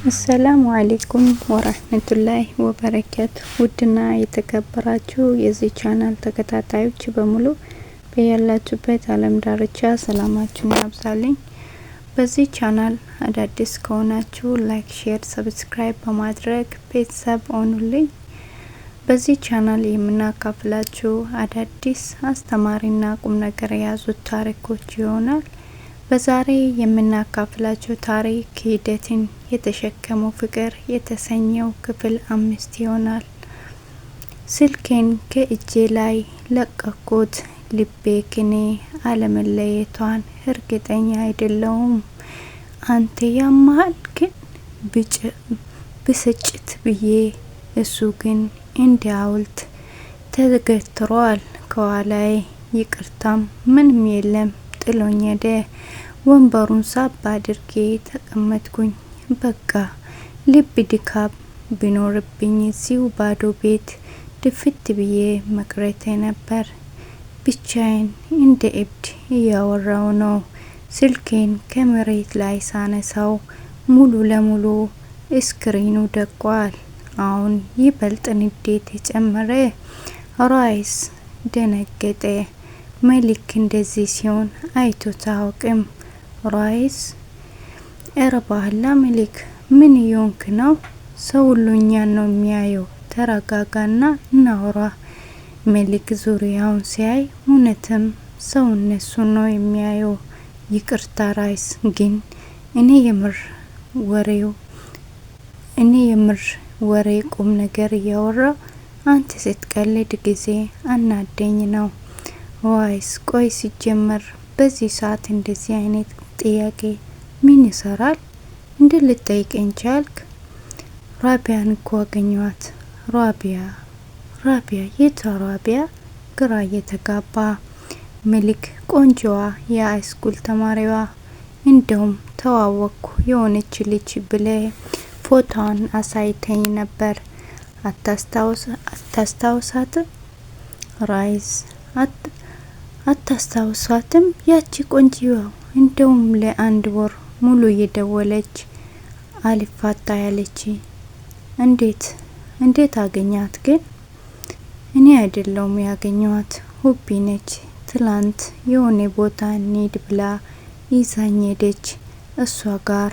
አሰላሙ አለይኩም ወራህመቱላሂ ወበረካቱ። ውድና የተከበራችሁ የዚህ ቻናል ተከታታዮች በሙሉ በያላችሁበት ዓለም ዳርቻ ሰላማችሁን ያብዛልኝ። በዚህ ቻናል አዳዲስ ከሆናችሁ ላይክ፣ ሼር፣ ሰብስክራይብ በማድረግ ቤተሰብ ሆኑልኝ። በዚህ ቻናል የምናካፍላችሁ አዳዲስ አስተማሪና ቁም ነገር የያዙ ታሪኮች ይሆናል። በዛሬ የምናካፍላችሁ ታሪክ ሂደትን የተሸከመው ፍቅር የተሰኘው ክፍል 5 ይሆናል። ስልኬን ከእጄ ላይ ለቀኩት። ልቤ ከኔ አለመለየቷን እርግጠኛ አይደለሁም። አንተ ያማል ግን ብስጭት ብዬ እሱ ግን እንደ ሐውልት ተገትሯል ከኋላዬ። ይቅርታም ምንም የለም ጥሎኝ ሄደ። ወንበሩን ሳብ አድርጌ ተቀመጥኩኝ። በቃ ልብ ድካም ቢኖርብኝ እዚሁ ባዶ ቤት ድፍት ብዬ መቅረቴ ነበር። ብቻዬን እንደ እብድ እያወራው ነው። ስልኬን ከመሬት ላይ ሳነሳው ሙሉ ለሙሉ ስክሪኑ ደቋል። አሁን ይበልጥ ንዴት የጨመረ። ራይስ ደነገጠ። መሊክ እንደዚህ ሲሆን አይቶት አያውቅም። ራይስ እረባህላ መሊክ ምን ይሆንክ ነው? ሰው ሁሉ እኛን ነው የሚያየው። ተረጋጋና እናውራ። መሊክ ዙሪያውን ሲያይ እውነትም ሰው እነሱን ነው የሚያየው። ይቅርታ ራይስ፣ ግን እኔ የምር ወሬ ቁም ነገር እያወራው አንተ ስትቀልድ ጊዜ አናደኝ ነው። ዋይስ ቆይ ሲጀመር በዚህ ሰዓት እንደዚህ አይነት ጥያቄ ምን ይሰራል? እንዴ ልጠይቀኝ ቻልክ? ራቢያን እኮ አገኘዋት። ራቢያ የት ራቢያ? ግራ እየተጋባ መሊክ ቆንጆዋ የሃይስኩል ተማሪዋ እንደውም ተዋወቅኩ የሆነች ልጅ ብለ ፎቶዋን አሳይተኝ ነበር። አታስታውሳትም? ራይስ አታስታውሳትም? ያቺ ቆንጆዋ እንደውም ለአንድ ወር ሙሉ እየደወለች አልፋታ ያለች። እንዴት አገኛት ግን? እኔ አይደለሁም ያገኘዋት፣ ሁቢ ነች። ትላንት የሆነ ቦታ እንሂድ ብላ ይዛኝ ሄደች እሷ ጋር።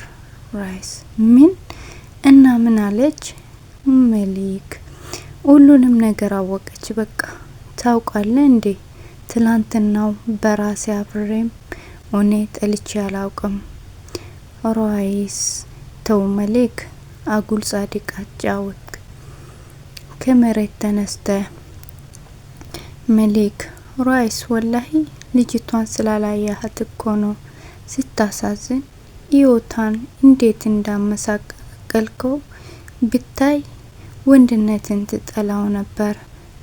ራይስ ምን እና ምን አለች? መሊክ ሁሉንም ነገር አወቀች። በቃ ታውቃለህ እንዴ ትላንትናው በራሴ አብሬም ሆኔ ጠልቼ አላውቅም። ራይስ ተው መሊክ፣ አጉል ጻድቅ አጫወት። ከመሬት ተነስተ መሊክ ራይስ ወላሂ ልጅቷን ስላላያህት እኮ ነው። ስታሳዝን ህይወቷን እንዴት እንዳመሳቀልከው ብታይ ወንድነትን ትጠላው ነበር።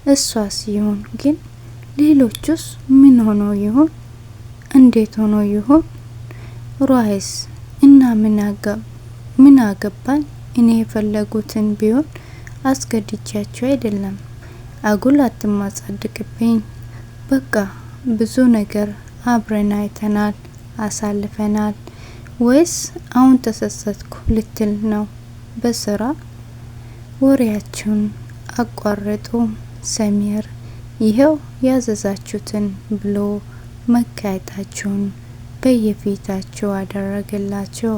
እሷ ሲሆን ግን ሌሎቹስ ምን ሆኖ ይሆን? እንዴት ሆኖ ይሆን? ራይስ እና ምን አገባኝ? እኔ የፈለጉትን ቢሆን አስገድጃቸው አይደለም። አጉል አትማጻድቅብኝ። በቃ ብዙ ነገር አብረን አይተናል፣ አሳልፈናል። ወይስ አሁን ተሰሰትኩ ልትል ነው? በስራ ወሬያችሁን አቋረጡ። ሰሚር ይሄው ያዘዛችሁትን ብሎ መካየታቸውን በየፊታቸው አደረገላቸው።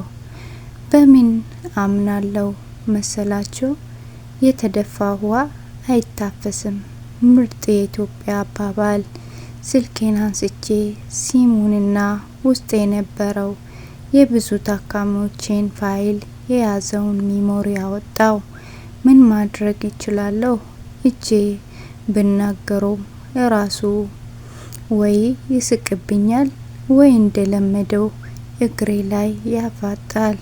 በምን አምናለው መሰላቸው? የተደፋ ውሃ አይታፈስም። ምርጥ የኢትዮጵያ አባባል። ስልኬን አንስቼ ሲሙንና ውስጥ የነበረው የብዙ ታካሚዎችን ፋይል የያዘውን ሚሞሪ አወጣው። ምን ማድረግ ይችላለሁ? እጄ ብናገረው ራሱ ወይ ይስቅብኛል ወይ እንደለመደው እግሬ ላይ ያፋጣል።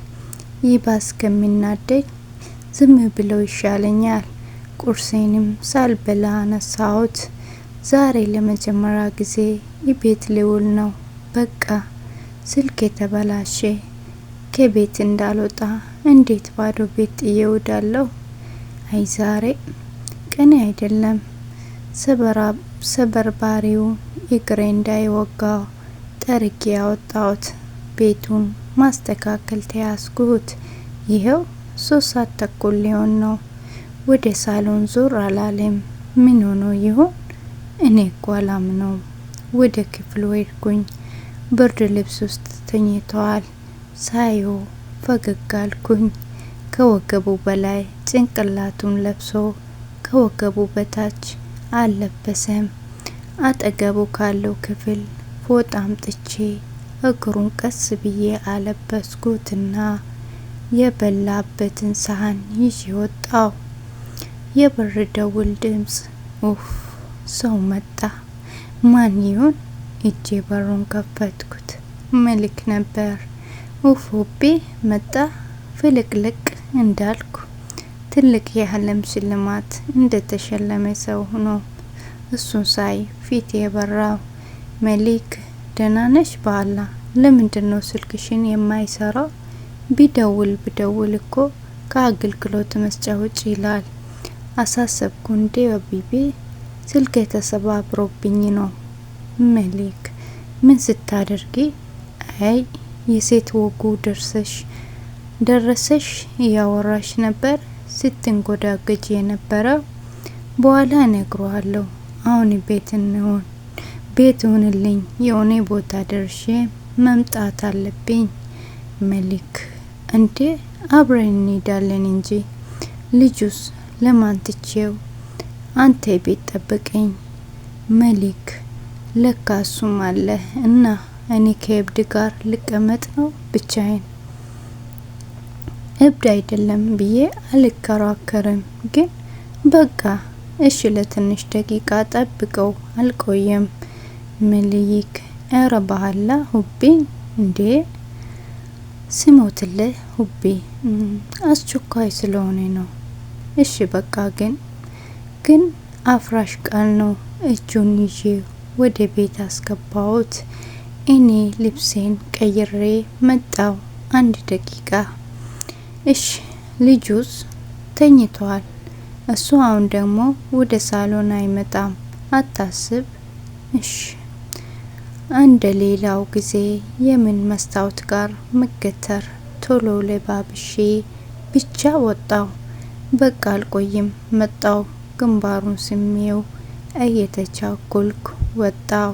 ይባስ ከሚናደድ ዝም ብለው ይሻለኛል። ቁርሴንም ሳልበላ አነሳሁት። ዛሬ ለመጀመሪያ ጊዜ ቤት ልውል ነው። በቃ ስልክ የተበላሸ። ከቤት እንዳልወጣ እንዴት ባዶ ቤት እየውዳለሁ? አይ ዛሬ ቀኔ አይደለም። ሰበርባሪው እግሬ እንዳይወጋው ጠርጌ ያወጣሁት። ቤቱን ማስተካከል ተያዝኩት። ይሄው 3 ሰዓት ተኩል ሊሆን ነው። ወደ ሳሎን ዞር አላለም። ምን ሆኖ ይሆን? እኔ እኮ አላምነው። ወደ ክፍሉ ሄድኩኝ። ብርድ ልብስ ውስጥ ተኝተዋል። ሳየው ፈገግ አልኩኝ። ከወገቡ በላይ ጭንቅላቱን ለብሶ ከወገቡ በታች አልለበሰም። አጠገቡ ካለው ክፍል ፎጣ አምጥቼ እግሩን ቀስ ብዬ አለበስኩትና የበላበትን ሳህን ይዤ ወጣው። የበር ደውል ድምጽ። ኡፍ! ሰው መጣ። ማን ይሆን? እጄ በሩን ከፈትኩት። መልክ ነበር። ኡፍ! ውቤ መጣ። ፍልቅልቅ እንዳልኩ ትልቅ የዓለም ሽልማት እንደተሸለመ ሰው ሆኖ እሱን ሳይ ፊት የበራው። መሊክ ደህና ነሽ? ባላ ለምንድነው ስልክሽን የማይሰራው? ቢደውል እኮ ከአገልግሎት መስጫ ውጭ ይላል። አሳሰብኩ እንዴ አቢቤ? ስልክ ተሰባብሮብኝ ነው። መሊክ ምን ስታደርጊ? አይ የሴት ወጉ ደረሰሽ እያወራሽ ነበር ስትንጎዳገጅ የነበረው። በኋላ እነግረዋለሁ። አሁን ቤት ሁንልኝ። የሆነ ቦታ ደርሼ መምጣት አለብኝ። መሊክ እንዴ አብረን እንሄዳለን እንጂ ልጁስ ለማን ትቼው? አንተ ቤት ጠብቀኝ። መሊክ ለካ እሱም አለ እና እኔ ከእብድ ጋር ልቀመጥ ነው ብቻዬን? እብድ አይደለም ብዬ አልከራከርም፣ ግን በቃ እሺ ለትንሽ ደቂቃ ጠብቀው፣ አልቆየም። መሊክ እረ ባህላ ሁቤ እንዴ ስሞትልህ ሁቤ፣ አስቸኳይ ስለሆነ ነው። እሺ በቃ ግን አፍራሽ ቃል ነው። እጁን ይዤ ወደ ቤት አስገባሁት። እኔ ልብሴን ቀይሬ መጣው። 1 ደቂቃ። እሺ ልጁስ ተኝቷል። እሱ አሁን ደግሞ ወደ ሳሎን አይመጣም፣ አታስብ። እሺ እንደ ሌላው ጊዜ የምን መስታወት ጋር መገተር፣ ቶሎ ለባብሼ ብቻ ወጣው። በቃ አልቆይም መጣው። ግንባሩን ስሜው እየተቻኮልኩ ወጣው።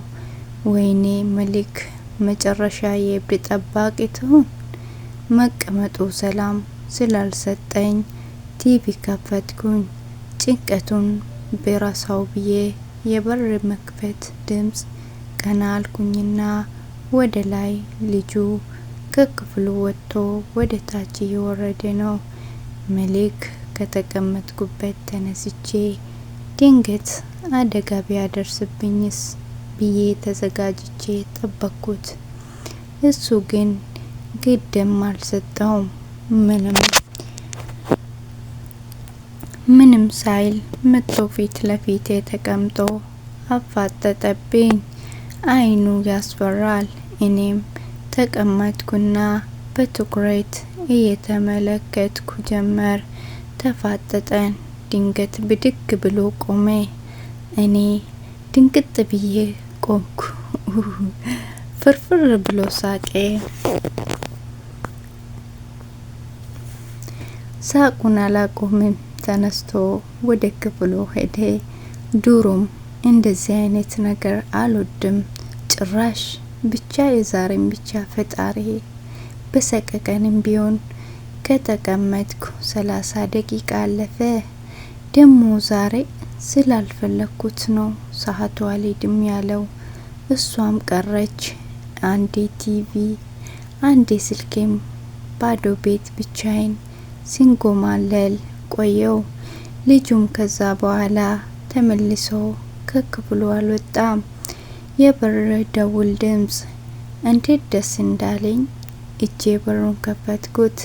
ወይኔ መሊክ መጨረሻ የእብድ ጠባቂ ትሆን። መቀመጡ ሰላም ስላልሰጠኝ ቲቪ ከፈትኩኝ። ጭንቀቱን በራሳው ብዬ የበር መክፈት ድምጽ ቀና አልኩኝና ወደ ላይ ልጁ ከክፍሉ ወጥቶ ወደ ታች እየወረደ ነው። መሊክ ከተቀመጥኩበት ተነስቼ ድንገት አደጋ ቢያደርስብኝስ ብዬ ተዘጋጅቼ ጠበቅኩት። እሱ ግን ግድም አልሰጠውም። ምንም ሳይል መጥቶ ፊት ለፊቴ ተቀምጦ አፋጠጠብኝ። አይኑ ያስፈራል። እኔም ተቀመጥኩና በትኩረት እየተመለከትኩ ጀመር። ተፋጠጠን። ድንገት ብድግ ብሎ ቆመ። እኔ ድንቅጥ ብዬ ቆምኩ። ፍርፍር ብሎ ሳቄ። ሳቁን አላቆምም። ተነስቶ ወደ ክፍሉ ሄደ። ዱሮም እንደዚህ አይነት ነገር አልወድም ጭራሽ። ብቻ የዛሬም ብቻ ፈጣሪ በሰቀቀንም ቢሆን ከተቀመጥኩ 30 ደቂቃ አለፈ። ደሞ ዛሬ ስላልፈለኩት ነው ሰዓቱ አልሄድም ያለው። እሷም ቀረች። አንዴ ቲቪ አንዴ ስልኬም ባዶ ቤት ብቻዬን ሲንጎማለል ቆየው። ልጁም ከዛ በኋላ ተመልሶ ከክፍሉ አልወጣም። የበር ደውል ድምጽ። እንዴት ደስ እንዳለኝ። እጄ በሩን ከፈትኩት።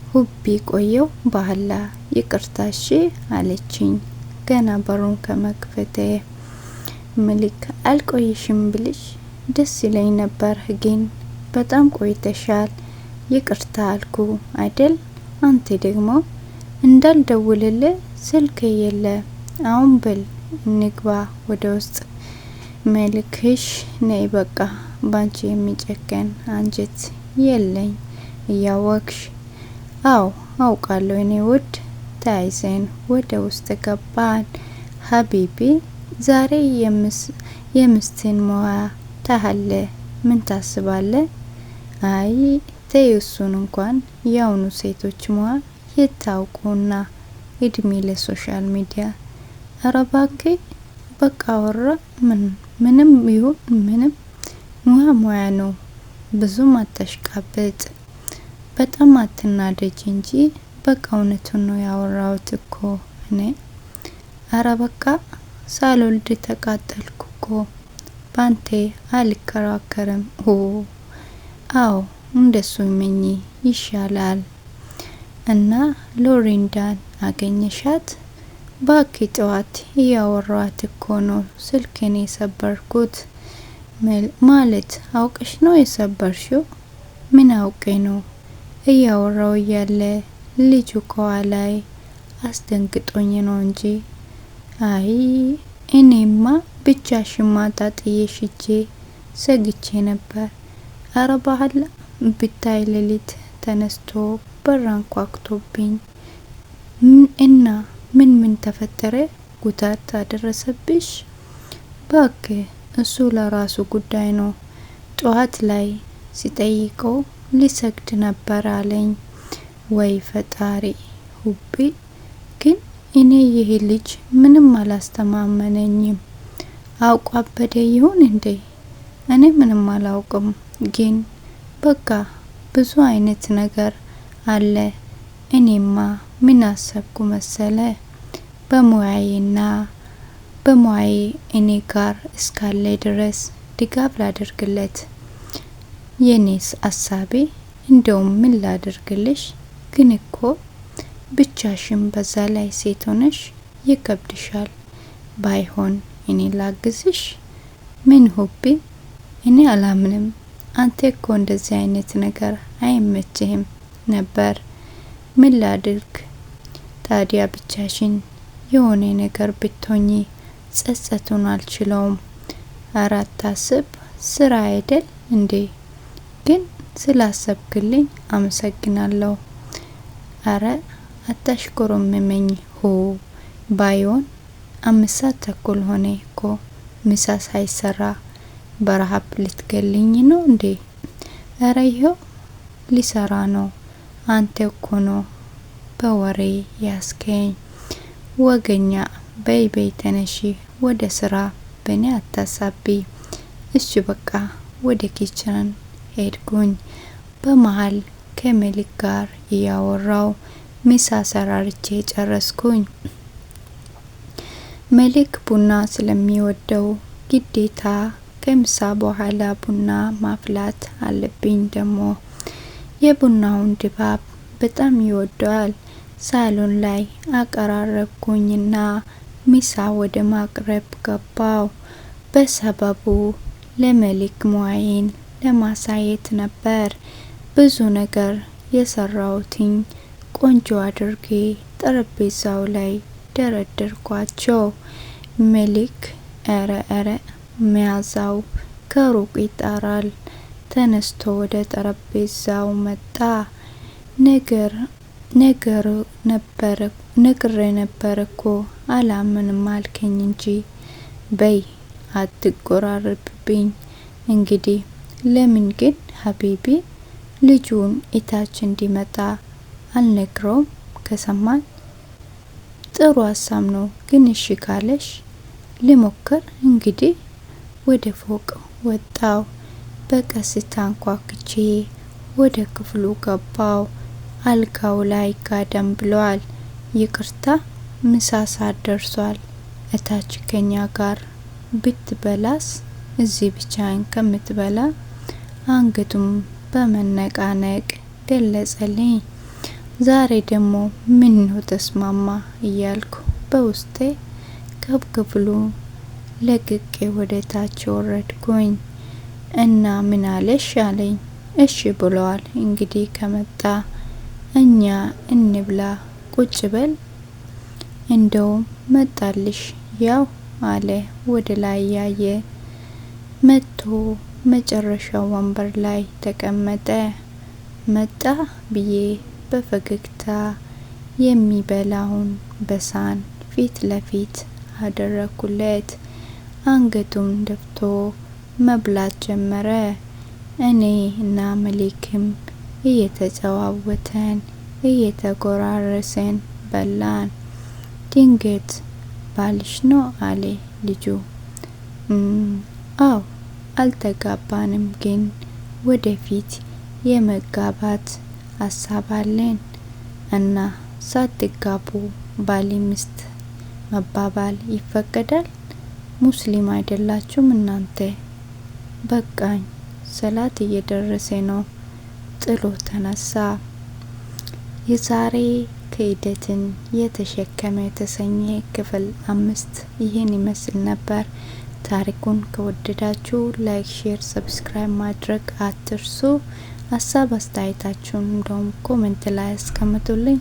ሁቢ ቆየው ባህላ ይቅርታሽ አለችኝ ገና በሩን ከመክፈቴ። መሊክ አልቆይሽም ብልሽ ደስ ይለኝ ነበር፣ ግን በጣም ቆይተሻል። ይቅርታ አልኩ አይደል? አንተ ደግሞ እንዳልደውልልህ ስልክ የለ። አሁን በል እንግባ ወደ ውስጥ። መልክሽ ነይ በቃ ባንቺ የሚጨከን አንጀት የለኝ እያወቅሽ። አው አውቃለሁ እኔ ውድ። ተያይዘን ወደ ውስጥ ገባን። ሀቢቢ ዛሬ የምስትን ሙያ ታህለ ምን ታስባለ? አይ ተይሱን እንኳን ያውኑ ሴቶች ሙያ የታውቁና እድሜ ለሶሻል ሚዲያ። አረባኬ በቃ ወራ ምንም ይሁን ምንም ሙያ ነው። ብዙም አተሽቃበጥ፣ በጣም አትናደጅ እንጂ በቃ እውነቱን ነው ያወራሁት እኮ እኔ። አረ በቃ ሳልወልድ ተቃጠልኩ እኮ ባንቴ አልከራከርም። አዎ እንደሱ መኝ ይሻላል። እና ሎሪንዳን አገኘሻት? ባኪ ጠዋት ያወራኋት እኮ ነው ስልኬን የሰበርኩት። ማለት አውቀሽ ነው የሰበርሽው? ምን አውቄ ነው? እያወራው ያለ ልጁ ከኋላይ አስደንግጦኝ ነው እንጂ። አይ እኔማ ብቻሽን ማታ ጥዬሽ ሂጄ ሰግቼ ነበር። አረ ባህላ ብታይ ሌሊት ተነስቶ በራን ኳክቶብኝ እና ምን ተፈጠረ? ጉዳት አደረሰብሽ? ባክ እሱ ለራሱ ጉዳይ ነው። ጠዋት ላይ ሲጠይቀው ሊሰግድ ነበር አለኝ። ወይ ፈጣሪ ሁቢ! ግን እኔ ይሄ ልጅ ምንም አላስተማመነኝም። አውቋበደ ይሁን እንዴ? እኔ ምንም አላውቅም። ግን በቃ ብዙ አይነት ነገር አለ። እኔማ ምን አሰብኩ መሰለ? በሙያዬ እኔ ጋር እስካለ ድረስ ድጋፍ ላደርግለት። የኔስ አሳቤ እንደውም ምን ላደርግልሽ? ግን እኮ ብቻሽን በዛ ላይ ሴት ሆነሽ ይከብድሻል። ባይሆን እኔ ላግዝሽ። ምን ሆቢ? እኔ አላምንም። አንተ እኮ እንደዚህ አይነት ነገር አይመችህም ነበር። ምን ላድርግ ታዲያ? ብቻሽን የሆነ ነገር ብትሆኚ ጸጸቱን አልችለውም። አራት ታስብ ስራ አይደል እንዴ? ግን ስላሰብክልኝ አመሰግናለሁ። አረ አታሽኮረመመኝ። ባይሆን 5 ሰዓት ተኩል ሆነ እኮ ምሳ ሳይሰራ በረሃብ ልትገልኝ ነው እንዴ? አረ ይኸው ሊሰራ ነው። አንተ እኮ ነው በወሬ ያስከኝ ወገኛ። በይ ተነሺ ወደ ስራ፣ በኔ አታሳቢ። እሺ በቃ ወደ ኪችን ሄድኩኝ። በመሃል ከመሊክ ጋር እያወራው ምሳ ሰራርቼ ጨረስኩኝ። መሊክ ቡና ስለሚወደው ግዴታ ከምሳ በኋላ ቡና ማፍላት አለብኝ። ደግሞ የቡናውን ድባብ በጣም ይወደዋል። ሳሎን ላይ አቀራረብኩኝና ምሳ ወደ ማቅረብ ገባው። በሰበቡ ለመሊክ ሙያዬን ለማሳየት ነበር። ብዙ ነገር የሰራውትኝ ቆንጆ አድርጌ ጠረጴዛው ላይ ደረደርኳቸው። መሊክ አረ መያዛው ከሩቅ ይጣራል። ተነስቶ ወደ ጠረጴዛው መጣ። ነገር ነበር እኮ አላምንም አልከኝ እንጂ። በይ አትቆራርብብኝ። እንግዲህ ለምን ግን ሀቢቢ ልጁን እታች እንዲመጣ አልነግረውም? ከሰማን ጥሩ ሀሳብ ነው። ግን እሺ ካለሽ ልሞክር። እንግዲህ ወደ ፎቅ ወጣው። በቀስታ አንኳኩቼ ወደ ክፍሉ ገባው። አልጋው ላይ ጋደም ብሏል። ይቅርታ ምሳ ሰዓት ደርሷል። እታች ከኛ ጋር ብትበላስ እዚህ ብቻዬን ከምትበላ። አንገቱም በመነቃነቅ ገለጸልኝ። ዛሬ ደግሞ ምን ነው ተስማማ እያልኩ በውስጤ ከክፍሉ ለቅቄ ወደ ታች ወረድኩኝ። እና ምን አለሽ አለኝ። እሺ ብለዋል። እንግዲህ ከመጣ እኛ እንብላ፣ ቁጭ በል። እንደውም መጣልሽ ያው አለ ወደ ላይ ያየ። መጥቶ መጨረሻው ወንበር ላይ ተቀመጠ። መጣ ብዬ በፈገግታ የሚበላውን በሳህን ፊት ለፊት አደረኩለት። አንገቱን ደፍቶ መብላት ጀመረ። እኔ እና መሊክም እየተጨዋወተን እየተጎራረስን በላን። ድንገት ባልሽ ነው አለ ልጁ። አው አልተጋባንም፣ ግን ወደፊት የመጋባት ሀሳብ አለን እና ሳትጋቡ ባል ሚስት መባባል ይፈቀዳል? ሙስሊም አይደላችሁም እናንተ? በቃኝ፣ ሰላት እየደረሰ ነው ጥሎ ተነሳ። የዛሬ ክህደትን የተሸከመ የተሰኘ ክፍል 5 ይህን ይመስል ነበር። ታሪኩን ከወደዳችሁ ላይክ፣ ሼር፣ ሰብስክራይብ ማድረግ አትርሱ። ሀሳብ አስተያየታችሁን እንደውም ኮሜንት ላይ አስቀምጡልኝ።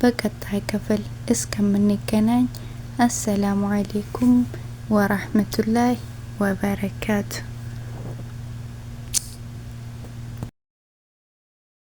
በቀጣይ ክፍል እስከምንገናኝ አሰላሙ አለይኩም ወራህመቱላሂ ወበረካቱ።